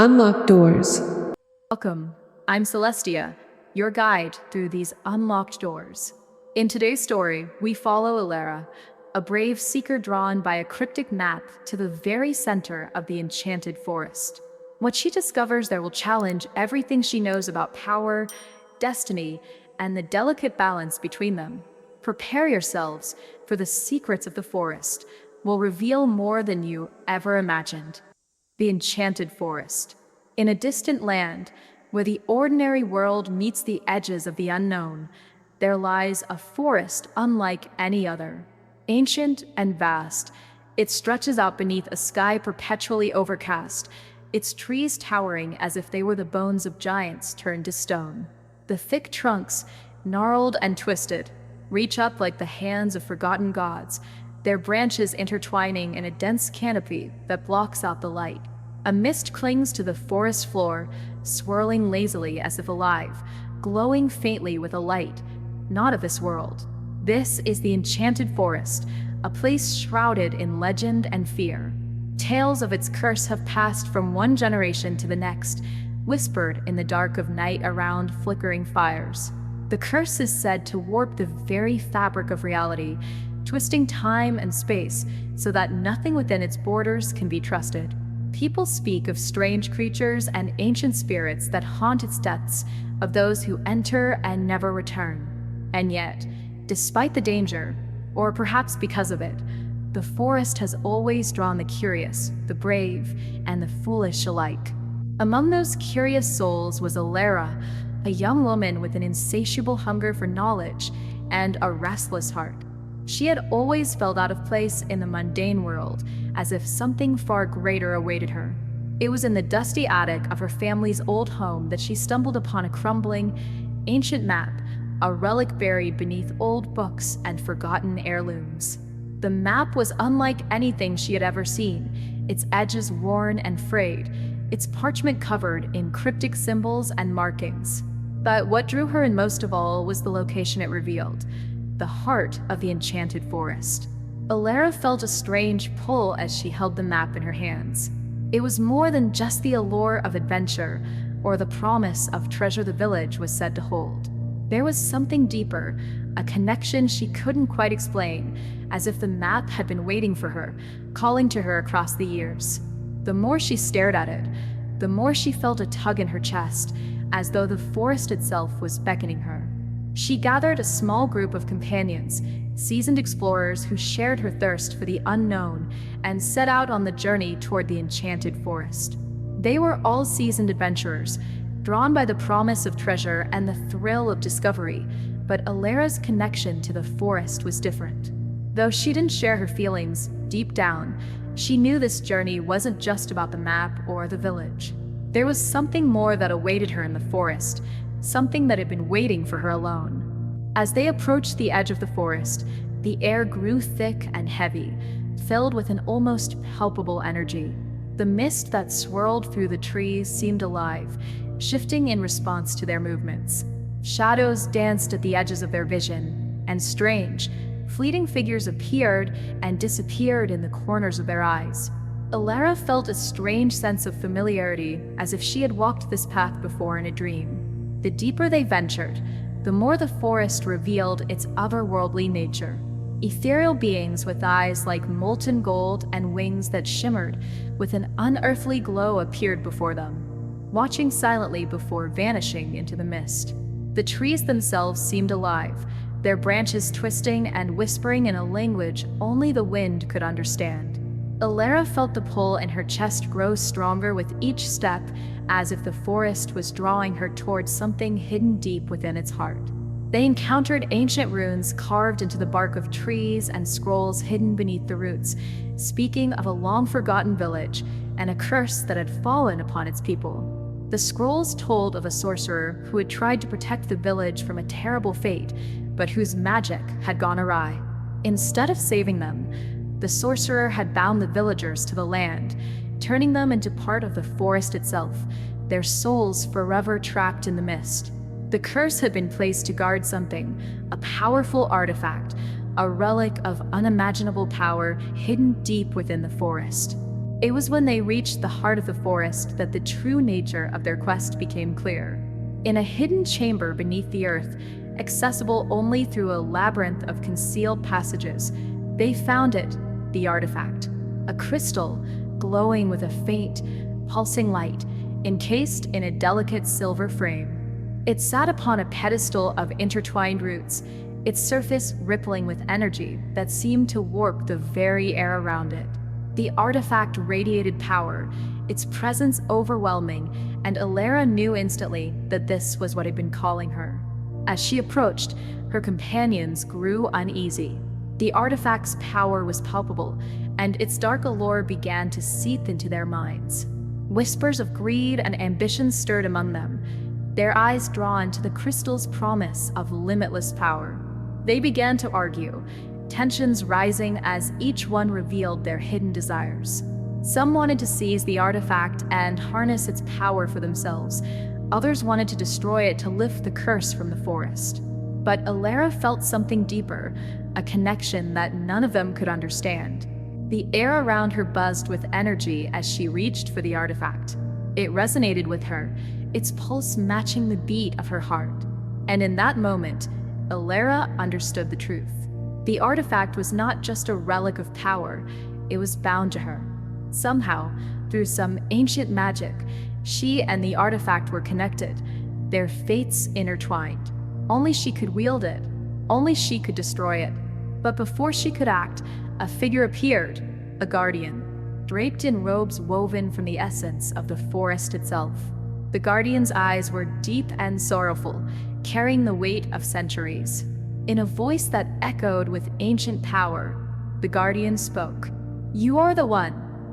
Unlock doors. Welcome, I'm Celestia, your guide through these unlocked doors. In today's story, we follow Elara, a brave seeker drawn by a cryptic map to the very center of the Enchanted Forest. What she discovers there will challenge everything she knows about power, destiny, and the delicate balance between them. Prepare yourselves, for the secrets of the forest will reveal more than you ever imagined. The Enchanted Forest. In a distant land, where the ordinary world meets the edges of the unknown, there lies a forest unlike any other. Ancient and vast, it stretches out beneath a sky perpetually overcast, its trees towering as if they were the bones of giants turned to stone. The thick trunks, gnarled and twisted, reach up like the hands of forgotten gods, their branches intertwining in a dense canopy that blocks out the light. A mist clings to the forest floor, swirling lazily as if alive, glowing faintly with a light, not of this world. This is the Enchanted Forest, a place shrouded in legend and fear. Tales of its curse have passed from one generation to the next, whispered in the dark of night around flickering fires. The curse is said to warp the very fabric of reality, twisting time and space so that nothing within its borders can be trusted. People speak of strange creatures and ancient spirits that haunt its depths, of those who enter and never return. And yet, despite the danger, or perhaps because of it, the forest has always drawn the curious, the brave, and the foolish alike. Among those curious souls was Elara, a young woman with an insatiable hunger for knowledge and a restless heart. She had always felt out of place in the mundane world, as if something far greater awaited her. It was in the dusty attic of her family's old home that she stumbled upon a crumbling, ancient map, a relic buried beneath old books and forgotten heirlooms. The map was unlike anything she had ever seen, its edges worn and frayed, its parchment covered in cryptic symbols and markings. But what drew her in most of all was the location it revealed: the heart of the Enchanted Forest. Elara felt a strange pull as she held the map in her hands. It was more than just the allure of adventure, or the promise of treasure the village was said to hold. There was something deeper, a connection she couldn't quite explain, as if the map had been waiting for her, calling to her across the years. The more she stared at it, the more she felt a tug in her chest, as though the forest itself was beckoning her. She gathered a small group of companions, seasoned explorers who shared her thirst for the unknown, and set out on the journey toward the Enchanted Forest. They were all seasoned adventurers, drawn by the promise of treasure and the thrill of discovery, but Elara's connection to the forest was different. Though she didn't share her feelings, deep down, she knew this journey wasn't just about the map or the village. There was something more that awaited her in the forest, something that had been waiting for her alone. As they approached the edge of the forest, the air grew thick and heavy, filled with an almost palpable energy. The mist that swirled through the trees seemed alive, shifting in response to their movements. Shadows danced at the edges of their vision, and strange, fleeting figures appeared and disappeared in the corners of their eyes. Elara felt a strange sense of familiarity, as if she had walked this path before in a dream. The deeper they ventured, the more the forest revealed its otherworldly nature. Ethereal beings with eyes like molten gold and wings that shimmered with an unearthly glow appeared before them, watching silently before vanishing into the mist. The trees themselves seemed alive, their branches twisting and whispering in a language only the wind could understand. Elara felt the pull in her chest grow stronger with each step, as if the forest was drawing her towards something hidden deep within its heart. They encountered ancient runes carved into the bark of trees and scrolls hidden beneath the roots, speaking of a long-forgotten village and a curse that had fallen upon its people. The scrolls told of a sorcerer who had tried to protect the village from a terrible fate, but whose magic had gone awry. Instead of saving them, the sorcerer had bound the villagers to the land, turning them into part of the forest itself, their souls forever trapped in the mist. The curse had been placed to guard something, a powerful artifact, a relic of unimaginable power hidden deep within the forest. It was when they reached the heart of the forest that the true nature of their quest became clear. In a hidden chamber beneath the earth, accessible only through a labyrinth of concealed passages, they found it, the artifact, a crystal glowing with a faint, pulsing light, encased in a delicate silver frame. It sat upon a pedestal of intertwined roots, its surface rippling with energy that seemed to warp the very air around it. The artifact radiated power, its presence overwhelming, and Elara knew instantly that this was what had been calling her. As she approached, her companions grew uneasy. The artifact's power was palpable, and its dark allure began to seep into their minds. Whispers of greed and ambition stirred among them, their eyes drawn to the crystal's promise of limitless power. They began to argue, tensions rising as each one revealed their hidden desires. Some wanted to seize the artifact and harness its power for themselves. Others wanted to destroy it to lift the curse from the forest. But Elara felt something deeper, a connection that none of them could understand. The air around her buzzed with energy as she reached for the artifact. It resonated with her, its pulse matching the beat of her heart. And in that moment, Elara understood the truth. The artifact was not just a relic of power, it was bound to her. Somehow, through some ancient magic, she and the artifact were connected, their fates intertwined. Only she could wield it, only she could destroy it. But before she could act, a figure appeared, a guardian, draped in robes woven from the essence of the forest itself. The guardian's eyes were deep and sorrowful, carrying the weight of centuries. In a voice that echoed with ancient power, the guardian spoke. "You are the one,"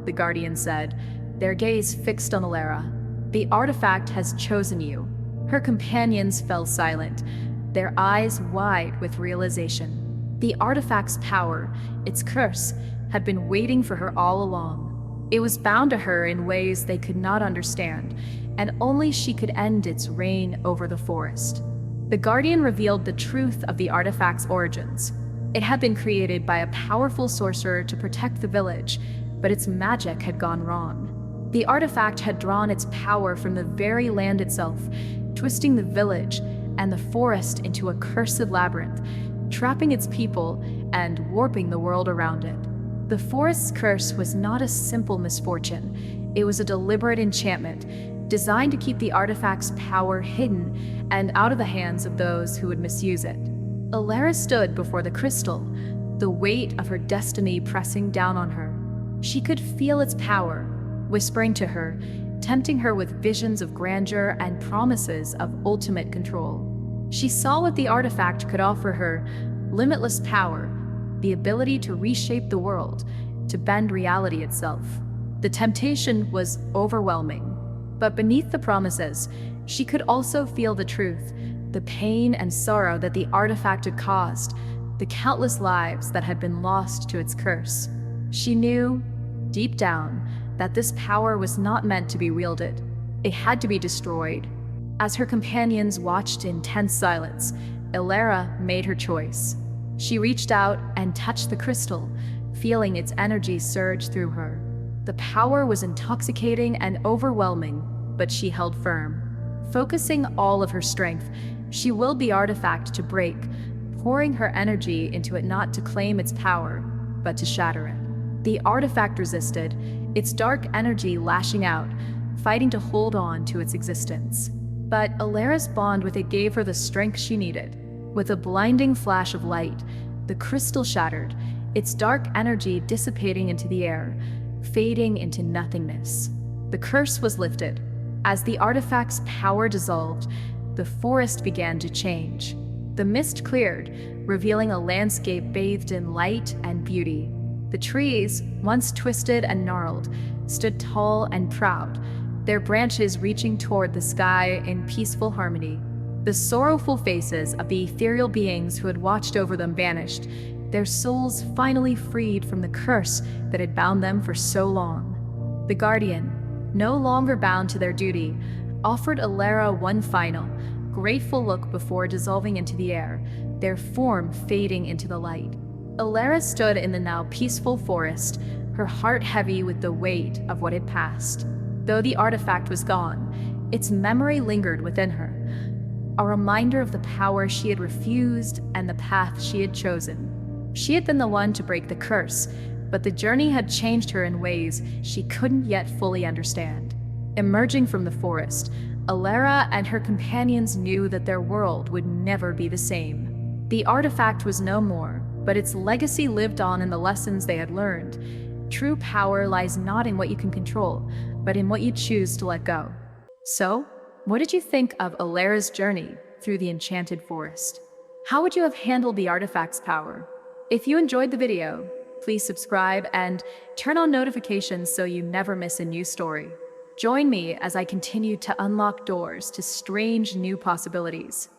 the guardian said, their gaze fixed on Elara. "The artifact has chosen you." Her companions fell silent, their eyes wide with realization. The artifact's power, its curse, had been waiting for her all along. It was bound to her in ways they could not understand, and only she could end its reign over the forest. The guardian revealed the truth of the artifact's origins. It had been created by a powerful sorcerer to protect the village, but its magic had gone wrong. The artifact had drawn its power from the very land itself, twisting the village and the forest into a cursed labyrinth, trapping its people and warping the world around it. The forest's curse was not a simple misfortune. It was a deliberate enchantment, designed to keep the artifact's power hidden and out of the hands of those who would misuse it. Elara stood before the crystal, the weight of her destiny pressing down on her. She could feel its power, whispering to her, tempting her with visions of grandeur and promises of ultimate control. She saw what the artifact could offer her: limitless power, the ability to reshape the world, to bend reality itself. The temptation was overwhelming. But beneath the promises, she could also feel the truth, the pain and sorrow that the artifact had caused, the countless lives that had been lost to its curse. She knew, deep down, that this power was not meant to be wielded. It had to be destroyed. As her companions watched in tense silence, Elara made her choice. She reached out and touched the crystal, feeling its energy surge through her. The power was intoxicating and overwhelming, but she held firm. Focusing all of her strength, she willed the artifact to break, pouring her energy into it not to claim its power, but to shatter it. The artifact resisted, its dark energy lashing out, fighting to hold on to its existence. But Elara's bond with it gave her the strength she needed. With a blinding flash of light, the crystal shattered, its dark energy dissipating into the air, fading into nothingness. The curse was lifted. As the artifact's power dissolved, the forest began to change. The mist cleared, revealing a landscape bathed in light and beauty. The trees, once twisted and gnarled, stood tall and proud, their branches reaching toward the sky in peaceful harmony. The sorrowful faces of the ethereal beings who had watched over them vanished, their souls finally freed from the curse that had bound them for so long. The guardian, no longer bound to their duty, offered Elara one final, grateful look before dissolving into the air, their form fading into the light. Elara stood in the now peaceful forest, her heart heavy with the weight of what had passed. Though the artifact was gone, its memory lingered within her, a reminder of the power she had refused and the path she had chosen. She had been the one to break the curse, but the journey had changed her in ways she couldn't yet fully understand. Emerging from the forest, Elara and her companions knew that their world would never be the same. The artifact was no more, but its legacy lived on in the lessons they had learned. True power lies not in what you can control, but in what you choose to let go. So, what did you think of Elara's journey through the Enchanted Forest? How would you have handled the artifact's power? If you enjoyed the video, please subscribe and turn on notifications so you never miss a new story. Join me as I continue to unlock doors to strange new possibilities.